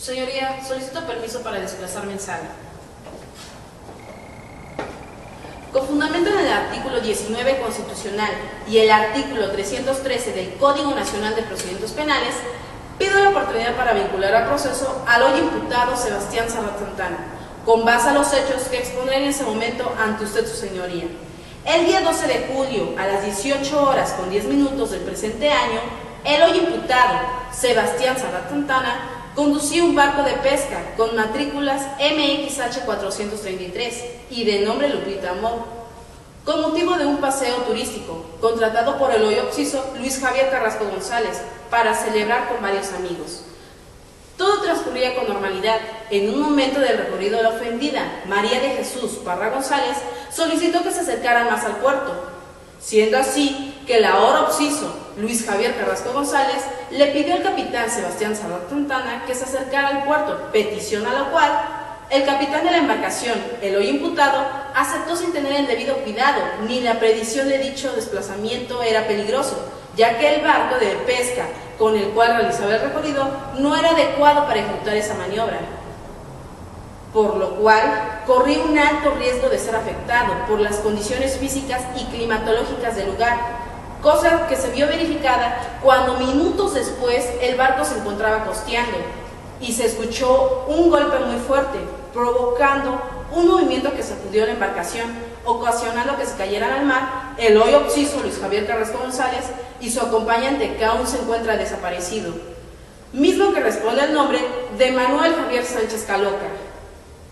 Su señoría, solicito permiso para desplazarme en sala. Con fundamento en el artículo 19 constitucional y el artículo 313 del Código Nacional de Procedimientos Penales, pido la oportunidad para vincular al proceso al hoy imputado Sebastián Serrat Santana, con base a los hechos que expondré en ese momento ante usted, su señoría. El día 12 de julio, a las 18 horas con 10 minutos del presente año, el hoy imputado Sebastián Serrat Santana conducía un barco de pesca con matrículas MXH 433 y de nombre Lupita Amor, con motivo de un paseo turístico contratado por el hoy occiso Luis Javier Carrasco González para celebrar con varios amigos. Todo transcurría con normalidad. En un momento del recorrido, la ofendida, María de Jesús Parra González, solicitó que se acercara más al puerto, siendo así que el ahora occiso Luis Javier Carrasco González le pidió al capitán Sebastián Serrat Santana que se acercara al puerto, petición a la cual el capitán de la embarcación, el hoy imputado, aceptó sin tener el debido cuidado, ni la predicción de dicho desplazamiento era peligroso, ya que el barco de pesca con el cual realizaba el recorrido no era adecuado para ejecutar esa maniobra, por lo cual corría un alto riesgo de ser afectado por las condiciones físicas y climatológicas del lugar, cosa que se vio verificada cuando minutos después el barco se encontraba costeando y se escuchó un golpe muy fuerte, provocando un movimiento que sacudió la embarcación, ocasionando que se cayeran al mar el hoy occiso Luis Javier Carrasco González y su acompañante, que aún se encuentra desaparecido, mismo que responde al nombre de Manuel Javier Sánchez Caloca.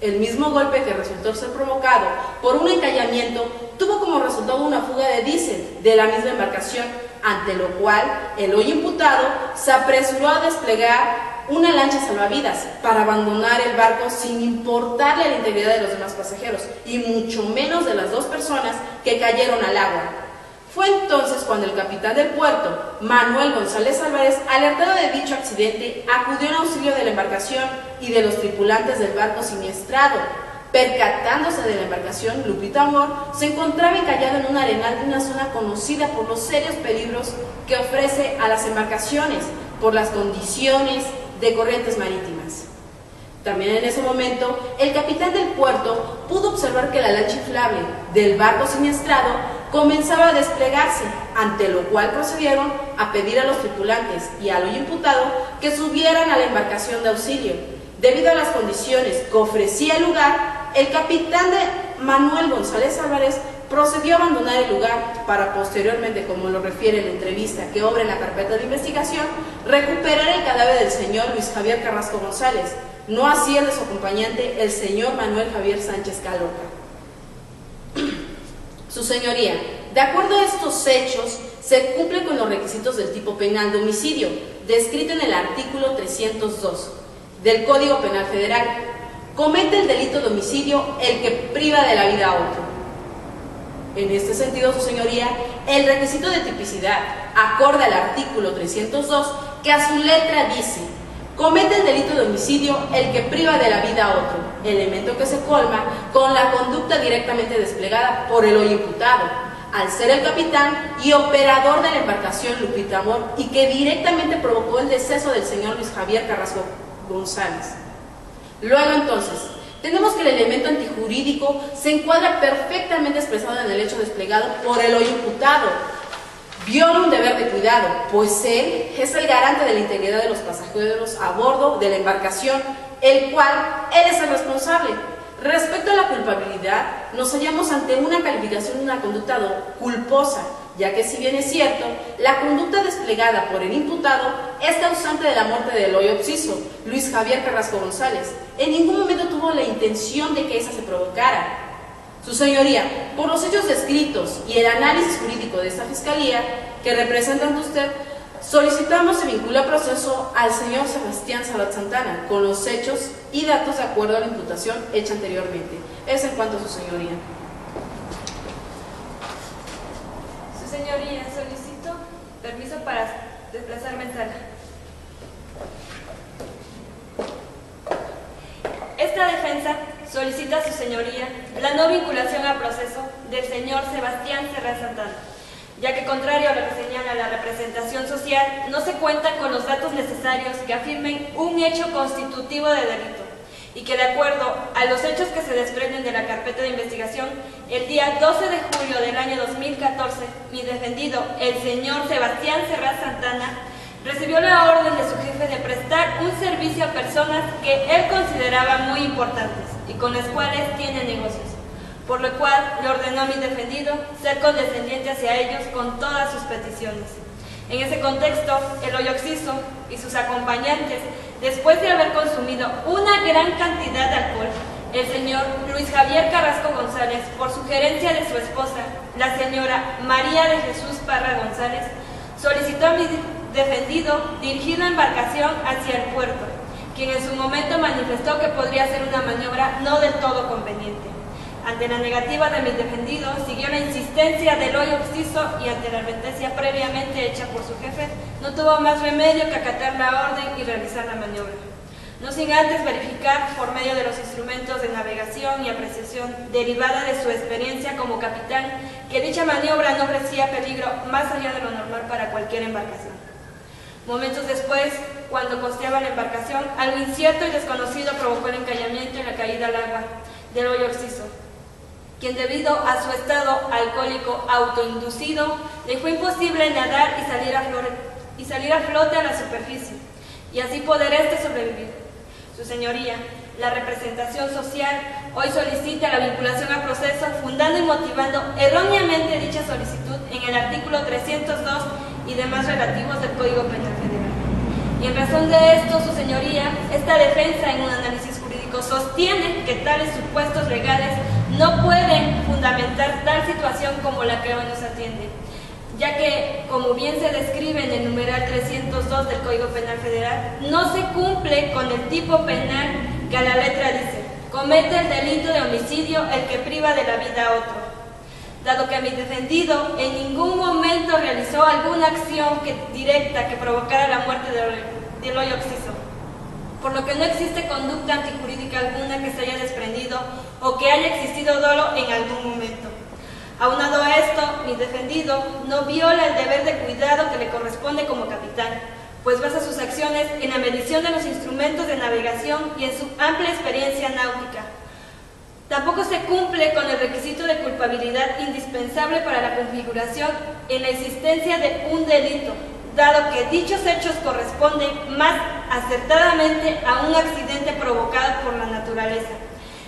El mismo golpe, que resultó ser provocado por un encallamiento, tuvo como resultado una fuga de diésel de la misma embarcación, ante lo cual el hoy imputado se apresuró a desplegar una lancha salvavidas para abandonar el barco sin importarle la integridad de los demás pasajeros y mucho menos de las dos personas que cayeron al agua. Fue entonces cuando el capitán del puerto, Manuel González Álvarez, alertado de dicho accidente, acudió en auxilio de la embarcación y de los tripulantes del barco siniestrado. Percatándose de la embarcación, Lupita Amor se encontraba encallada en un arenal de una zona conocida por los serios peligros que ofrece a las embarcaciones por las condiciones de corrientes marítimas. También en ese momento, el capitán del puerto pudo observar que la lancha inflable del barco siniestrado comenzaba a desplegarse, ante lo cual procedieron a pedir a los tripulantes y al hoy imputado que subieran a la embarcación de auxilio. Debido a las condiciones que ofrecía el lugar, el capitán de Manuel González Álvarez procedió a abandonar el lugar para posteriormente, como lo refiere la entrevista que obra en la carpeta de investigación, recuperar el cadáver del señor Luis Javier Carrasco González, no así el de su acompañante, el señor Manuel Javier Sánchez Caloca. Su señoría, de acuerdo a estos hechos, se cumple con los requisitos del tipo penal de homicidio, descrito en el artículo 302 del Código Penal Federal. Comete el delito de homicidio el que priva de la vida a otro. En este sentido, su señoría, el requisito de tipicidad, acorde al artículo 302, que a su letra dice: comete el delito de homicidio el que priva de la vida a otro, elemento que se colma con la conducta directamente desplegada por el hoy imputado, al ser el capitán y operador de la embarcación Lupita Amor, y que directamente provocó el deceso del señor Luis Javier Carrasco González. Luego, entonces, tenemos que el elemento antijurídico se encuadra perfectamente expresado en el hecho desplegado por el hoy imputado. Viola un deber de cuidado, pues él es el garante de la integridad de los pasajeros a bordo de la embarcación, el cual él es el responsable. Respecto a la culpabilidad, nos hallamos ante una calificación de una conducta culposa, ya que si bien es cierto, la conducta desplegada por el imputado es causante de la muerte del hoy occiso, Luis Javier Carrasco González. En ningún momento tuvo la intención de que esa se provocara. Su señoría, por los hechos descritos y el análisis jurídico de esta fiscalía que representa ante usted, solicitamos se vincule al proceso al señor Sebastián Serrat Santana con los hechos y datos de acuerdo a la imputación hecha anteriormente. Es en cuanto a su señoría. Su señoría, solicito permiso para desplazarme en sala. Esta defensa solicita a su señoría la no vinculación al proceso del señor Sebastián Serrat Santana, ya que contrario a lo que señala la representación social, no se cuentan con los datos necesarios que afirmen un hecho constitutivo de delito, y que de acuerdo a los hechos que se desprenden de la carpeta de investigación, el día 12 de julio del año 2014, mi defendido, el señor Sebastián Serrat Santana, recibió la orden de su jefe de prestar un servicio a personas que él consideraba muy importantes y con las cuales tiene negocios, por lo cual le ordenó a mi defendido ser condescendiente hacia ellos con todas sus peticiones. En ese contexto, el hoyo Oxiso y sus acompañantes, después de haber consumido una gran cantidad de alcohol, el señor Luis Javier Carrasco González, por sugerencia de su esposa, la señora María de Jesús Parra González, solicitó a mi defendido dirigir la embarcación hacia el puerto, quien en su momento manifestó que podría ser una maniobra no del todo conveniente. Ante la negativa de mi defendido, siguió la insistencia del hoyo Oxiso y ante la advertencia previamente hecha por su jefe, no tuvo más remedio que acatar la orden y realizar la maniobra. No sin antes verificar, por medio de los instrumentos de navegación y apreciación derivada de su experiencia como capitán, que dicha maniobra no ofrecía peligro más allá de lo normal para cualquier embarcación. Momentos después, cuando costeaba la embarcación, algo incierto y desconocido provocó el encallamiento y la caída al agua del hoyo Oxiso, quien debido a su estado alcohólico autoinducido, le fue imposible nadar y salir a flote a la superficie, y así poder sobrevivir. Su señoría, la representación social, hoy solicita la vinculación a proceso, fundando y motivando erróneamente dicha solicitud en el artículo 302 y demás relativos del Código Penal Federal. Y en razón de esto, su señoría, esta defensa en un análisis jurídico sostiene que tales supuestos legales no pueden fundamentar tal situación como la que hoy nos atiende, ya que, como bien se describe en el numeral 302 del Código Penal Federal, no se cumple con el tipo penal que a la letra dice: comete el delito de homicidio el que priva de la vida a otro, dado que mi defendido en ningún momento realizó alguna acción directa que provocara la muerte del hoyo Oxiso, por lo que no existe conducta antijurídica alguna que se haya desprendido o que haya existido dolo en algún momento. Aunado a esto, mi defendido no viola el deber de cuidado que le corresponde como capitán, pues basa sus acciones en la medición de los instrumentos de navegación y en su amplia experiencia náutica. Tampoco se cumple con el requisito de culpabilidad indispensable para la configuración en la existencia de un delito, dado que dichos hechos corresponden más acertadamente a un accidente provocado por la naturaleza,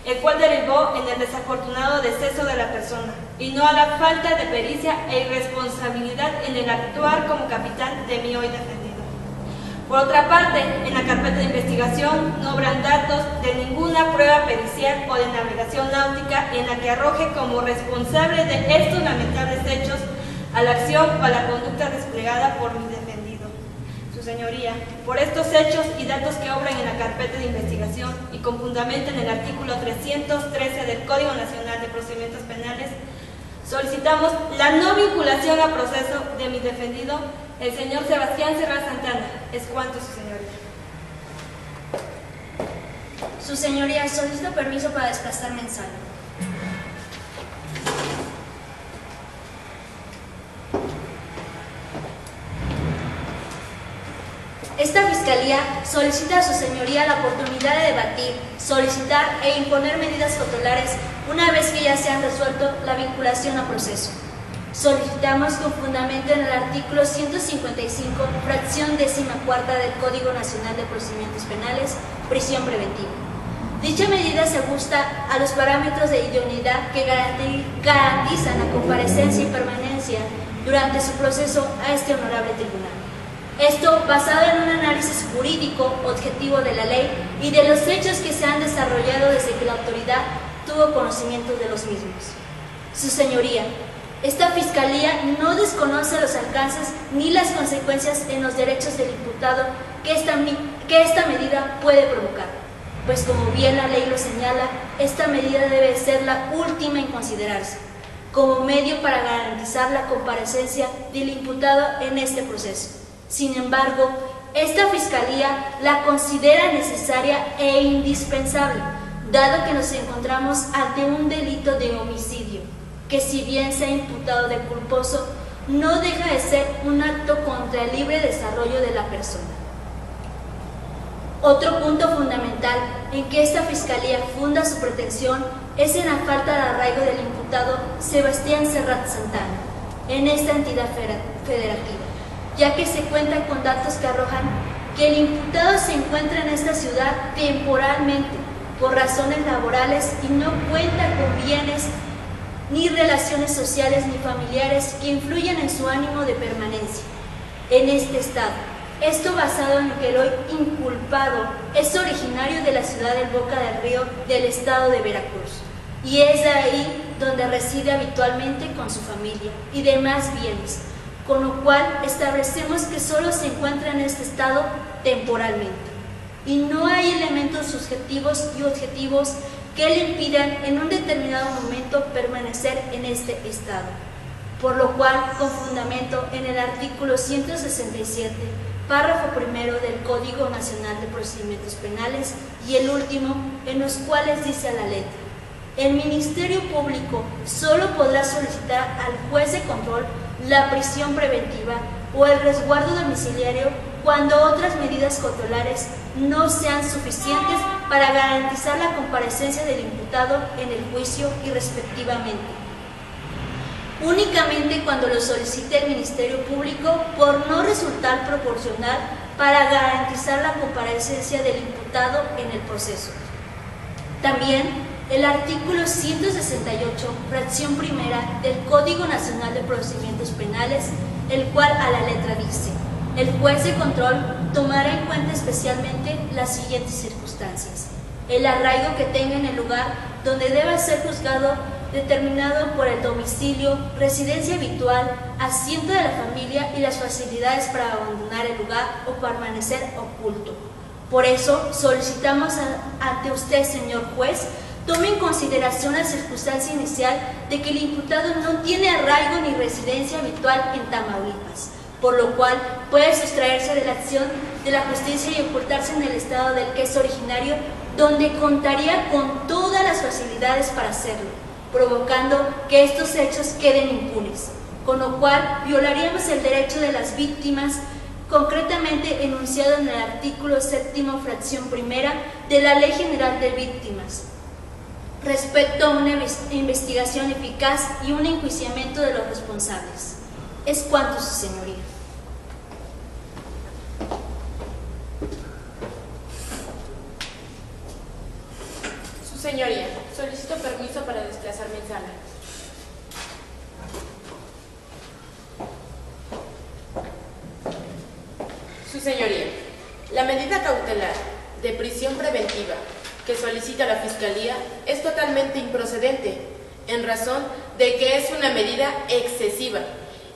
el cual derivó en el desafortunado deceso de la persona, y no a la falta de pericia e irresponsabilidad en el actuar como capitán de mi hoy defendido. Por otra parte, en la carpeta de investigación no habrán datos de ninguna prueba pericial o de navegación náutica en la que arroje como responsable de estos lamentables hechos a la acción o a la conducta desplegada por mi defendido. Su señoría, por estos hechos y datos que obran en la carpeta de investigación y con fundamento en el artículo 313 del Código Nacional de Procedimientos Penales, solicitamos la no vinculación a proceso de mi defendido, el señor Sebastián Serrat Santana. Es cuanto, su señoría. Su señoría, solicito permiso para desplazarme en sala. Esta Fiscalía solicita a su señoría la oportunidad de debatir, solicitar e imponer medidas cautelares una vez que ya se han resuelto la vinculación a proceso. Solicitamos con fundamento en el artículo 155, fracción 14ª del Código Nacional de Procedimientos Penales, prisión preventiva. Dicha medida se ajusta a los parámetros de idoneidad que garantizan la comparecencia y permanencia durante su proceso a este honorable tribunal. Esto basado en un análisis jurídico objetivo de la ley y de los hechos que se han desarrollado desde que la autoridad tuvo conocimiento de los mismos. Su señoría, esta Fiscalía no desconoce los alcances ni las consecuencias en los derechos del imputado que esta medida puede provocar, pues como bien la ley lo señala, esta medida debe ser la última en considerarse, como medio para garantizar la comparecencia del imputado en este proceso. Sin embargo, esta Fiscalía la considera necesaria e indispensable, dado que nos encontramos ante un delito de homicidio, que si bien se ha imputado de culposo, no deja de ser un acto contra el libre desarrollo de la persona. Otro punto fundamental en que esta Fiscalía funda su pretensión es en la falta de arraigo del imputado Sebastián Serrat Santana en esta entidad federativa, ya que se cuenta con datos que arrojan que el imputado se encuentra en esta ciudad temporalmente por razones laborales y no cuenta con bienes ni relaciones sociales ni familiares que influyan en su ánimo de permanencia en este estado. Esto basado en que el hoy inculpado es originario de la ciudad del Boca del Río del estado de Veracruz y es de ahí donde reside habitualmente con su familia y demás bienes, con lo cual establecemos que solo se encuentra en este estado temporalmente y no hay elementos subjetivos y objetivos que le impidan en un determinado momento permanecer en este estado, por lo cual, con fundamento en el artículo 167, párrafo primero del Código Nacional de Procedimientos Penales y el último, en los cuales dice a la letra: el Ministerio Público solo podrá solicitar al juez de control la prisión preventiva o el resguardo domiciliario cuando otras medidas cautelares no sean suficientes para garantizar la comparecencia del imputado en el juicio y respectivamente. Únicamente cuando lo solicite el Ministerio Público por no resultar proporcional para garantizar la comparecencia del imputado en el proceso. También el artículo 168, fracción primera del Código Nacional de Procedimientos Penales, el cual a la letra dice: el juez de control tomará en cuenta especialmente las siguientes circunstancias: el arraigo que tenga en el lugar donde deba ser juzgado, determinado por el domicilio, residencia habitual, asiento de la familia y las facilidades para abandonar el lugar o permanecer oculto. Por eso solicitamos ante usted, señor juez, tome en consideración la circunstancia inicial de que el imputado no tiene arraigo ni residencia habitual en Tamaulipas, por lo cual puede sustraerse de la acción de la justicia y ocultarse en el estado del que es originario, donde contaría con todas las facilidades para hacerlo, provocando que estos hechos queden impunes, con lo cual violaríamos el derecho de las víctimas, concretamente enunciado en el artículo 7º, fracción primera de la Ley General de Víctimas, respecto a una investigación eficaz y un enjuiciamiento de los responsables. Es cuanto, su señoría. Su señoría, solicito permiso para desplazarme en sala. Su señoría, la medida cautelar de prisión preventiva que solicita la Fiscalía es totalmente improcedente, en razón de que es una medida excesiva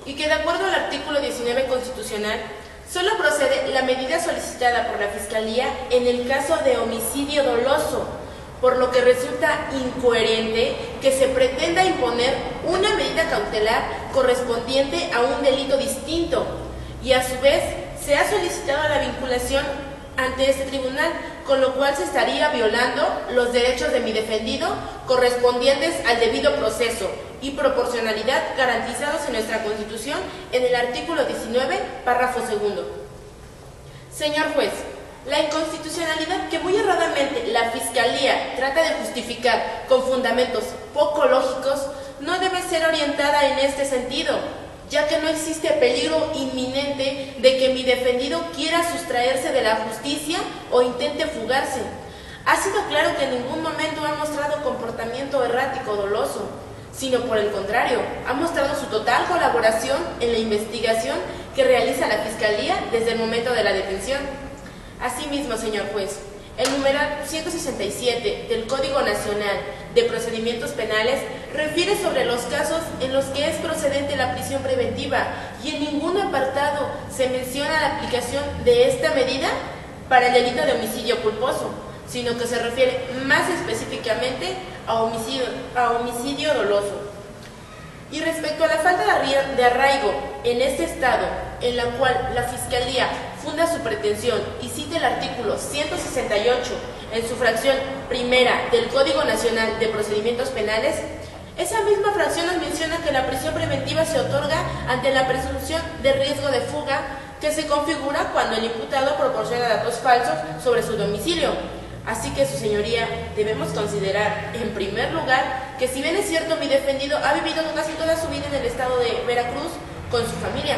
y que, de acuerdo al artículo 19 constitucional, solo procede la medida solicitada por la Fiscalía en el caso de homicidio doloso, por lo que resulta incoherente que se pretenda imponer una medida cautelar correspondiente a un delito distinto y, a su vez, se ha solicitado la vinculación ante este tribunal, con lo cual se estaría violando los derechos de mi defendido correspondientes al debido proceso y proporcionalidad garantizados en nuestra Constitución en el artículo 19, párrafo segundo. Señor juez, la inconstitucionalidad que muy erradamente la Fiscalía trata de justificar con fundamentos poco lógicos no debe ser orientada en este sentido, ya que no existe peligro inminente de que mi defendido quiera sustraerse de la justicia o intente fugarse. Ha sido claro que en ningún momento ha mostrado comportamiento errático o doloso, sino por el contrario, ha mostrado su total colaboración en la investigación que realiza la Fiscalía desde el momento de la detención. Asimismo, señor juez, el numeral 167 del Código Nacional de Procedimientos Penales refiere sobre los casos en los que es procedente la prisión preventiva y en ningún apartado se menciona la aplicación de esta medida para el delito de homicidio culposo, sino que se refiere más específicamente a homicidio doloso. Y respecto a la falta de arraigo en este estado, en la cual la Fiscalía funda su pretensión y cita el artículo 168 en su fracción primera del Código Nacional de Procedimientos Penales, Esa misma fracción nos menciona que la prisión preventiva se otorga ante la presunción de riesgo de fuga que se configura cuando el imputado proporciona datos falsos sobre su domicilio. Así que, su señoría, debemos considerar, en primer lugar, que si bien es cierto mi defendido ha vivido casi toda su vida en el estado de Veracruz con su familia,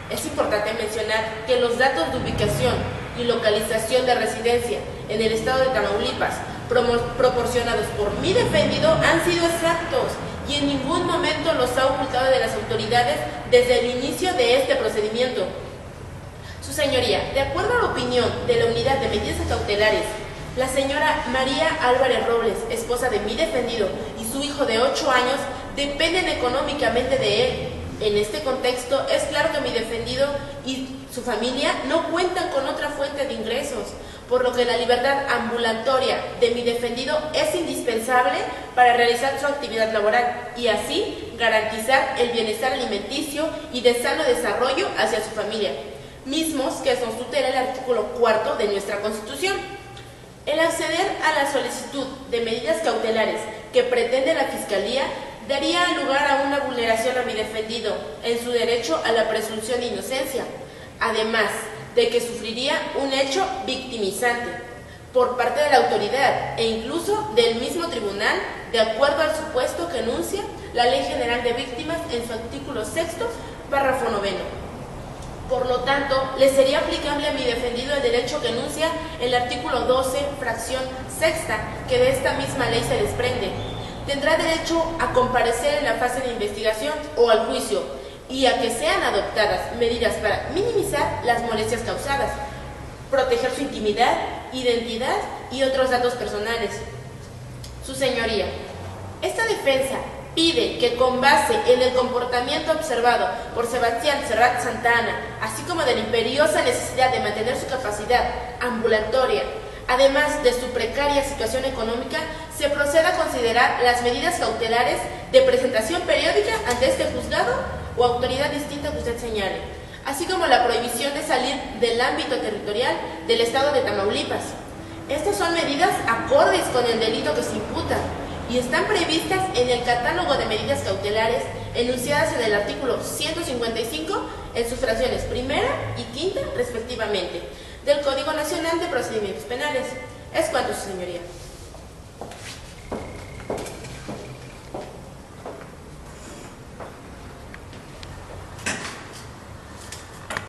es importante mencionar que los datos de ubicación y localización de residencia en el estado de Tamaulipas proporcionados por mi defendido han sido exactos y en ningún momento los ha ocultado de las autoridades desde el inicio de este procedimiento. Su señoría, de acuerdo a la opinión de la Unidad de Medidas Cautelares, la señora María Álvarez Robles, esposa de mi defendido, y su hijo de 8 años dependen económicamente de él. En este contexto, es claro que mi defendido y su familia no cuentan con otra fuente de ingresos, por lo que la libertad ambulatoria de mi defendido es indispensable para realizar su actividad laboral y así garantizar el bienestar alimenticio y de sano desarrollo hacia su familia, mismos que nos tutela el artículo 4 de nuestra Constitución. El acceder a la solicitud de medidas cautelares que pretende la Fiscalía daría lugar a una vulneración a mi defendido en su derecho a la presunción de inocencia, además de que sufriría un hecho victimizante por parte de la autoridad e incluso del mismo tribunal, de acuerdo al supuesto que enuncia la Ley General de Víctimas en su artículo 6, párrafo 9. Por lo tanto, le sería aplicable a mi defendido el derecho que enuncia el artículo 12, fracción 6, que de esta misma ley se desprende. Tendrá derecho a comparecer en la fase de investigación o al juicio y a que sean adoptadas medidas para minimizar las molestias causadas, proteger su intimidad, identidad y otros datos personales. Su señoría, esta defensa pide que con base en el comportamiento observado por Sebastián Serrat Santa Ana, así como de la imperiosa necesidad de mantener su capacidad ambulatoria, además de su precaria situación económica, se proceda a considerar las medidas cautelares de presentación periódica ante este juzgado o autoridad distinta que usted señale, así como la prohibición de salir del ámbito territorial del estado de Tamaulipas. Estas son medidas acordes con el delito que se imputa y están previstas en el catálogo de medidas cautelares enunciadas en el artículo 155 en sus fracciones primera y quinta respectivamente del Código Nacional de Procedimientos Penales. Es cuanto, su señoría.